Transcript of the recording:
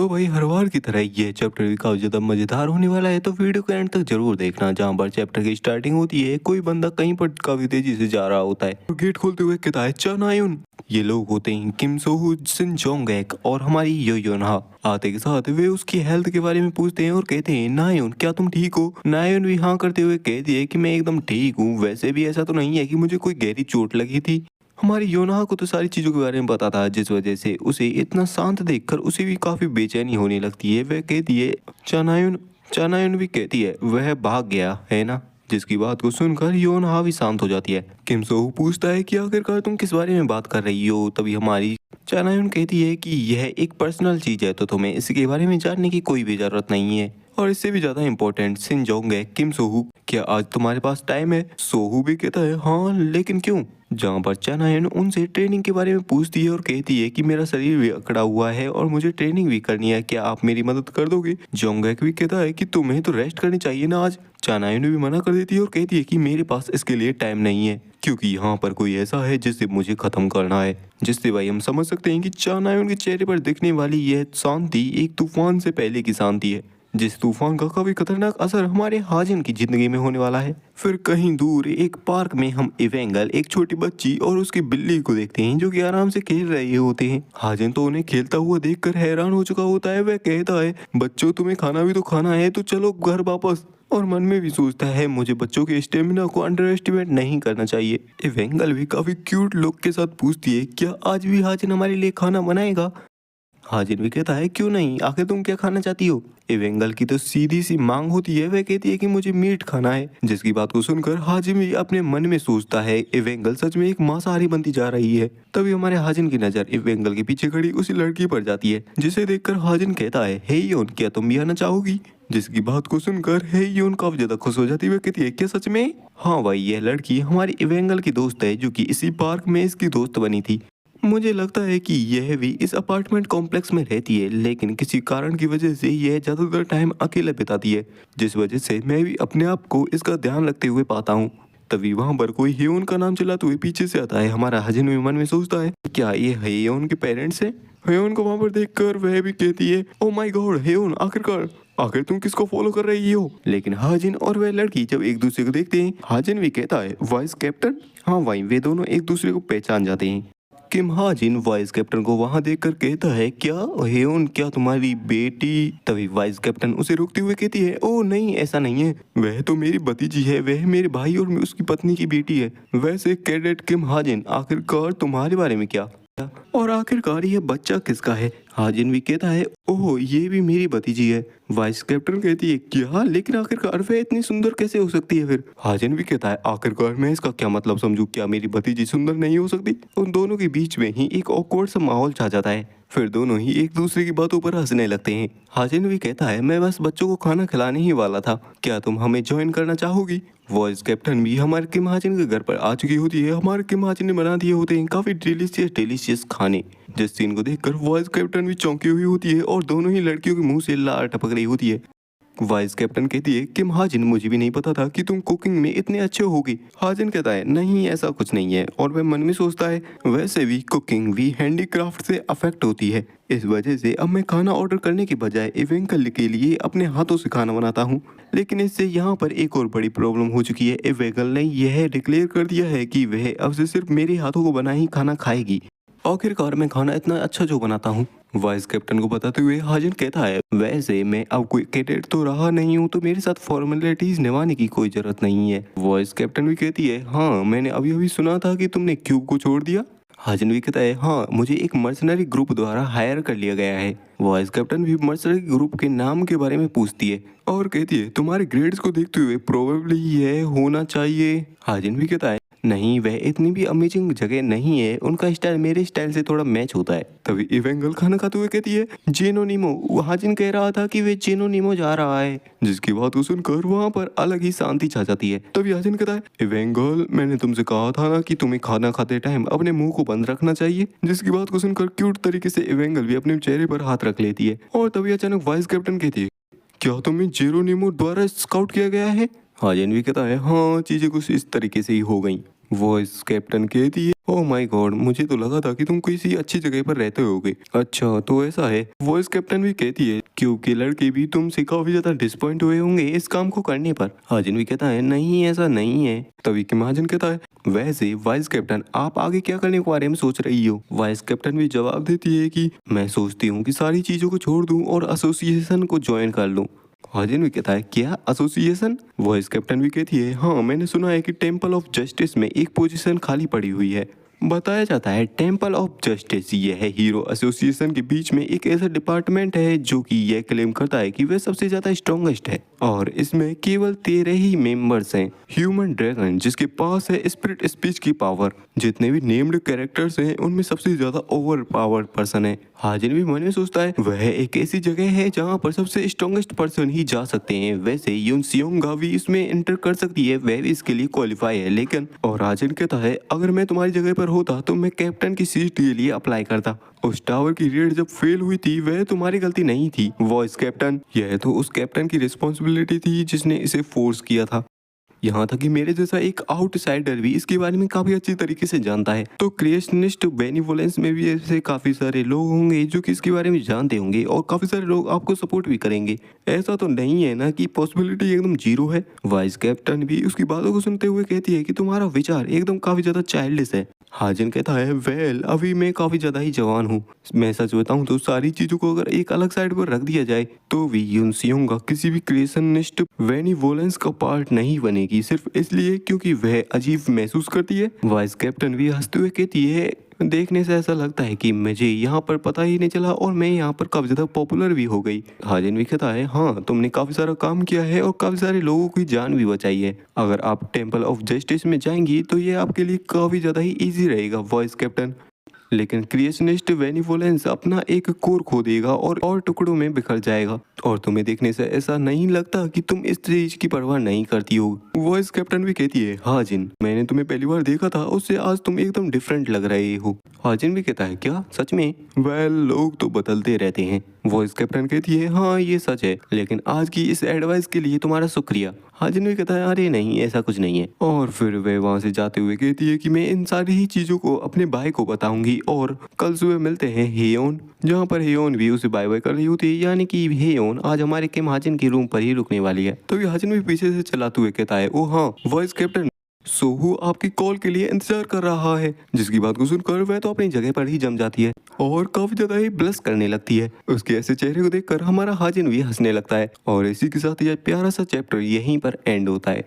तो भाई हर बार की तरह ये चैप्टर भी काफी ज्यादा मजेदार होने वाला है, तो वीडियो को एंड तक जरूर देखना। जहाँ पर चैप्टर की स्टार्टिंग होती है, कोई बंदा कहीं पर काफी तेजी से जा रहा होता है और गेट खोलते हुए कहता है चा नायुन। ये लोग होते हैं किम सोहू, सिन जोंगेक और हमारी यो योनहा। आते के साथ वे उसकी हेल्थ के बारे में पूछते हैं और कहते हैं नायुन क्या तुम ठीक हो। नायुन भी हाँ करते हुए कहती है कि मैं एकदम ठीक हूँ, वैसे भी ऐसा तो नहीं है कि मुझे कोई गहरी चोट लगी थी। हमारी योना को तो सारी चीजों के बारे में पता था, जिस वजह से उसे इतना शांत देखकर उसे भी काफी बेचैनी होने लगती है। वह कहती है चानायुन। चानायुन भी कहती है वह भाग गया है ना, जिसकी बात को सुनकर योना भी शांत हो जाती है। किम सोहू पूछता है कि आखिरकार तुम किस बारे में बात कर रही हो। तभी हमारी चानायुन कहती है कि यह एक पर्सनल चीज है, तो तुम्हें इसके बारे में जानने की कोई भी जरूरत नहीं है। और इससे भी ज्यादा इम्पोर्टेंट सिन जोंग है किम सोहू, क्या आज तुम्हारे पास टाइम है। सोहू भी कहता है हाँ लेकिन क्यों। जहाँ पर चानायन उनसे ट्रेनिंग के बारे में पूछती है और कहती है कि मेरा शरीर भी अकड़ा हुआ है और मुझे ट्रेनिंग भी करनी है, क्या आप मेरी मदद कर दोगे। जोंगैक भी कहता है कि तुम्हें तो रेस्ट करनी चाहिए ना आज। चानायन भी मना कर देती है और कहती है कि मेरे पास इसके लिए टाइम नहीं है, क्योंकि यहाँ पर कोई ऐसा है जिससे मुझे खत्म करना है। जिससे भाई हम समझ सकते हैं कि चानायन के चेहरे पर दिखने वाली यह शांति एक तूफान से पहले की शांति है, जिस तूफान का काफी खतरनाक असर हमारे हाजिन की जिंदगी में होने वाला है। फिर कहीं दूर एक पार्क में हम इवेंगल, एक छोटी बच्ची और उसकी बिल्ली को देखते हैं जो कि आराम से खेल रहे होते हैं। हाजिन तो उन्हें खेलता हुआ देखकर हैरान हो चुका होता है। वह कहता है बच्चों तुम्हें खाना भी तो खाना है, तो चलो घर वापस। और मन में भी सोचता है मुझे बच्चों के स्टेमिना को अंडर एस्टिमेट नहीं करना चाहिए। इवेंगल भी काफी क्यूट लुक के साथ पूछती है क्या आज भी हाजिन हमारे लिए खाना बनाएगा। हाजिर भी कहता है क्यों नहीं, आखिर तुम क्या खाना चाहती हो। एवेंगल की तो सीधी सी मांग होती है, वह कहती है कि मुझे मीट खाना है। जिसकी बात को सुनकर हाजिम भी अपने मन में सोचता है एवेंगल सच में एक मांसाहारी बनती जा रही है। तभी हमारे हाजिन की नजर एवेंगल के पीछे खड़ी उसी लड़की पर जाती है, जिसे देखकर हाजिन कहता है हे योन क्या तुम भी आना चाहोगी। जिसकी बात को सुनकर हे योन काफी ज्यादा खुश हो जाती है। वह कहती है क्या सच में। हाँ भाई यह लड़की हमारी एवेंगल की दोस्त है, जो कि इसी पार्क में इसकी दोस्त बनी थी। मुझे लगता है कि यह भी इस अपार्टमेंट कॉम्प्लेक्स में रहती है, लेकिन किसी कारण की वजह से यह ज़्यादातर टाइम अकेले बिताती है, जिस वजह से मैं भी अपने आप को इसका ध्यान रखते हुए पाता हूँ। तभी वहाँ पर कोई हेयोन का नाम चलाते हुए पीछे से आता है। हमारा हजन भी मन में सोचता है क्या ये हेयोन के पेरेंट्स हैं। हेयोन को वहाँ पर देखकर वह भी कहती है ओ माय गॉड हेयोन, आखिरकार आखिर तुम किसको फॉलो कर रही हो। लेकिन हाजिन और वह लड़की जब एक दूसरे को देखते हैं, हाजिन भी कहता है वाइस कैप्टन। हाँ भाई वे दोनों एक दूसरे को पहचान जाते हैं। किम हाजिन वाइस कैप्टन को वहां देखकर कहता है क्या हेयोन क्या तुम्हारी बेटी। तभी वाइस कैप्टन उसे रोकते हुए कहती है ओ नहीं ऐसा नहीं है, वह तो मेरी भतीजी है, वह मेरे भाई और उसकी पत्नी की बेटी है। वैसे कैडेट किम हाजिन आखिरकार तुम्हारे बारे में क्या, और आखिरकार ये बच्चा किसका है। हाजिन भी कहता है ओह ये भी मेरी भतीजी है। वाइस कैप्टन कहती है क्या, लेकिन आखिरकार वह इतनी सुंदर कैसे हो सकती है। फिर हाजिन भी कहता है आखिरकार मैं इसका क्या मतलब समझूं, क्या मेरी भतीजी सुंदर नहीं हो सकती। उन दोनों के बीच में ही एक ऑकवर्ड सा माहौल छा जाता है। फिर दोनों ही एक दूसरे की बातों पर हंसने लगते हैं। हाजिन भी कहता है मैं बस बच्चों को खाना खिलाने ही वाला था, क्या तुम हमें ज्वाइन करना चाहोगी। वॉइस कैप्टन भी हमारे किम हाजिन के घर पर आ चुकी होती है। हमारे किम हाजिन ने बना दिए होते हैं काफी डिलीशियस खाने, जिस सीन को देखकर वॉइस कैप्टन भी चौंकी हुई होती है और दोनों ही लड़कियों के मुंह से लार टपक रही होती है। वाइस कैप्टन कहती है किम हाजिन मुझे भी नहीं पता था कि तुम कुकिंग में इतने अच्छे होगी। हाजिन कहता है नहीं ऐसा कुछ नहीं है, और वह मन में सोचता है वैसे भी कुकिंग भी हैंडीक्राफ्ट से अफेक्ट होती है, इस वजह से अब मैं खाना ऑर्डर करने के बजाय इवेंकल के लिए अपने हाथों से खाना बनाता हूँ। लेकिन इससे यहाँ पर एक और बड़ी प्रॉब्लम हो चुकी है। इवेंकल ने यह डिक्लेयर कर दिया है कि वह अब से सिर्फ मेरे हाथों को बना ही खाना खाएगी। आखिरकार मैं खाना इतना अच्छा जो बनाता हूँ। वाइस कैप्टन को बताते हुए हाजिन कहता है वैसे मैं अब कोई कैडेट तो रहा नहीं हूँ, तो मेरे साथ फॉर्मेलिटीज निभाने की कोई जरूरत नहीं है। वॉइस कैप्टन भी कहती है हाँ मैंने अभी अभी सुना था कि तुमने क्यूब को छोड़ दिया। हाजिन भी कहता है हाँ मुझे एक मर्सनरी ग्रुप द्वारा हायर कर लिया गया है। वॉइस कैप्टन भी मर्सनरी ग्रुप के नाम के बारे में पूछती है और कहती है तुम्हारे ग्रेड्स को देखते हुए प्रोबेबली यह होना चाहिए। हाजिन भी कहता है नहीं वह इतनी भी अमेजिंग जगह नहीं है, उनका स्टाइल मेरे स्टाइल से थोड़ा मैच होता है। तभी इवेंगल खाना खाते हुए कहती है जेनोनिमो। हाजिन कह रहा था कि वे जेनोनिमो जा रहा है, जिसकी बात को सुनकर वहाँ पर अलग ही शांति छा जाती है। तभी हाजिन कहता है इवेंगल मैंने तुमसे कहा था ना कि तुम्हें खाना खाते टाइम अपने मुंह को बंद रखना चाहिए। जिसकी बात को सुनकर क्यूट तरीके से इवेंगल भी अपने चेहरे पर हाथ रख लेती है। और तभी अचानक वाइस कैप्टन कहती है क्या तुम्हें जेरोनिमो द्वारा स्काउट किया गया है। हाजिन भी कहता है हाँ चीजें कुछ इस तरीके से ही हो गई। वॉइस कैप्टन कहती है ओह माय गॉड, मुझे तो लगा था कि तुम किसी अच्छी जगह पर रहते होगे। अच्छा तो ऐसा है। वॉइस कैप्टन भी कहती है क्योंकि लड़के भी तुमसे काफी ज्यादा डिसपॉइंट हुए होंगे इस काम को करने पर। हाजिन भी कहता है नहीं ऐसा नहीं है। तभी कि महाजन कहता है वैसे वाइस कैप्टन आप आगे क्या करने के बारे में सोच रही हो। वाइस कैप्टन भी जवाब देती है कि मैं सोचती हूँ कि सारी चीजों को छोड़ दूं और एसोसिएशन को ज्वाइन कर लूं। हाजिन भी कहता है क्या एसोसिएशन। वॉइस कैप्टन भी कहती है हाँ मैंने सुना है कि टेम्पल ऑफ जस्टिस में एक पोजीशन खाली पड़ी हुई है। बताया जाता है टेम्पल ऑफ जस्टिस यह हीरो एसोसिएशन के बीच में एक ऐसा डिपार्टमेंट है जो कि यह क्लेम करता है कि वह सबसे ज्यादा स्ट्रॉन्गेस्ट है और इसमें केवल 13 ही मेंबर्स हैं। ह्यूमन ड्रैगन जिसके पास है स्पिरिट स्पीच की पावर। जितने भी नेम्ड कैरेक्टर्स हैं उनमें सबसे ज्यादा ओवर पावर पर्सन है। हाजिन भी मन में सोचता है वह एक ऐसी जगह है जहाँ पर सबसे स्ट्रॉन्गेस्ट पर्सन ही जा सकते हैं। वैसे यून सियोंगा भी इसमें एंटर कर सकती है, वह भी इसके लिए क्वालिफाई है। लेकिन और हाजिन कहता है अगर मैं तुम्हारी जगह पर होता तो मैं कैप्टन की सीट के लिए अप्लाई करता। उस टावर की रेड जब फेल हुई थी वह तुम्हारी गलती नहीं थी वॉइस कैप्टन, यह तो उस कैप्टन की रिस्पॉन्सिबिलिटी थी जिसने इसे फोर्स किया था। यहाँ तक कि मेरे जैसा एक आउटसाइडर भी इसके बारे में काफी अच्छी तरीके से जानता है। तो क्रिएशनिस्ट बेनिवोलेंस में भी ऐसे काफी सारे लोग होंगे जो कि इसके बारे में जानते होंगे और काफी सारे लोग आपको सपोर्ट भी करेंगे। ऐसा तो नहीं है ना कि पॉसिबिलिटी एकदम जीरो है। वाइस कैप्टन भी उसकी बातों को सुनते हुए कहती है कि तुम्हारा विचार एकदम काफी ज्यादा चाइल्डिश है। हाजिन कहता है वेल अभी मैं काफी ज्यादा ही जवान हूँ। मैं सच बताऊं तो सारी चीजों को अगर एक अलग साइड पर रख दिया जाए तो भी यून सियोंगा किसी भी क्रिएशनिस्ट बेनिवोलेंस का पार्ट नहीं बनेगी सिर्फ इसलिए क्योंकि वह अजीब महसूस करती है। वाइस कैप्टन भी हंसते हुए कहती है देखने से ऐसा लगता है कि मुझे यहाँ पर पता ही नहीं चला और मैं यहाँ पर काफी ज्यादा पॉपुलर भी हो गई। हाजिन भी कहता है हाँ तुमने काफी सारा काम किया है और काफी सारे लोगों की जान भी बचाई है। अगर आप टेम्पल ऑफ जस्टिस में जाएंगी तो ये आपके लिए काफी ज्यादा ही इजी रहेगा वॉइस कैप्टन। लेकिन क्रिएशनिस्ट बेनिवोलेंस अपना एक कोर खो देगा और टुकड़ों में बिखर जाएगा और तुम्हें देखने से ऐसा नहीं लगता कि तुम इस चीज की परवाह नहीं करती हो। वॉइस कैप्टन भी कहती है हाजिन मैंने तुम्हें पहली बार देखा था उससे आज तुम एकदम डिफरेंट लग रहे हो। हाजिन भी कहता है क्या सच में। वेल लोग तो बदलते रहते हैं। वॉइस कैप्टन कहती है हाँ ये सच है लेकिन आज की इस एडवाइस के लिए तुम्हारा शुक्रिया। हाजिन भी कहता है अरे नहीं ऐसा कुछ नहीं है और फिर वह वहां से जाते हुए कहती है कि मैं इन सारी ही चीजों को अपने भाई को बताऊंगी और कल सुबह मिलते हैं हेयोन, जहाँ पर हेयोन भी उसे बाय बाय कर रही होती है। यानी कि हेयोन आज हमारे किम हाजिन के रूम पर ही रुकने वाली है। तो ये हाजिन भी पीछे से चलाते हुए कहता है ओ हाँ वॉइस कैप्टन सोहू आपकी कॉल के लिए इंतजार कर रहा है। जिसकी बात को सुनकर वह तो अपनी जगह पर ही जम जाती है और काफी ज्यादा ही ब्लश करने लगती है। उसके ऐसे चेहरे को देखकर हमारा हाजिन भी हंसने लगता है और इसी के साथ यह प्यारा सा चैप्टर यहीं पर एंड होता है।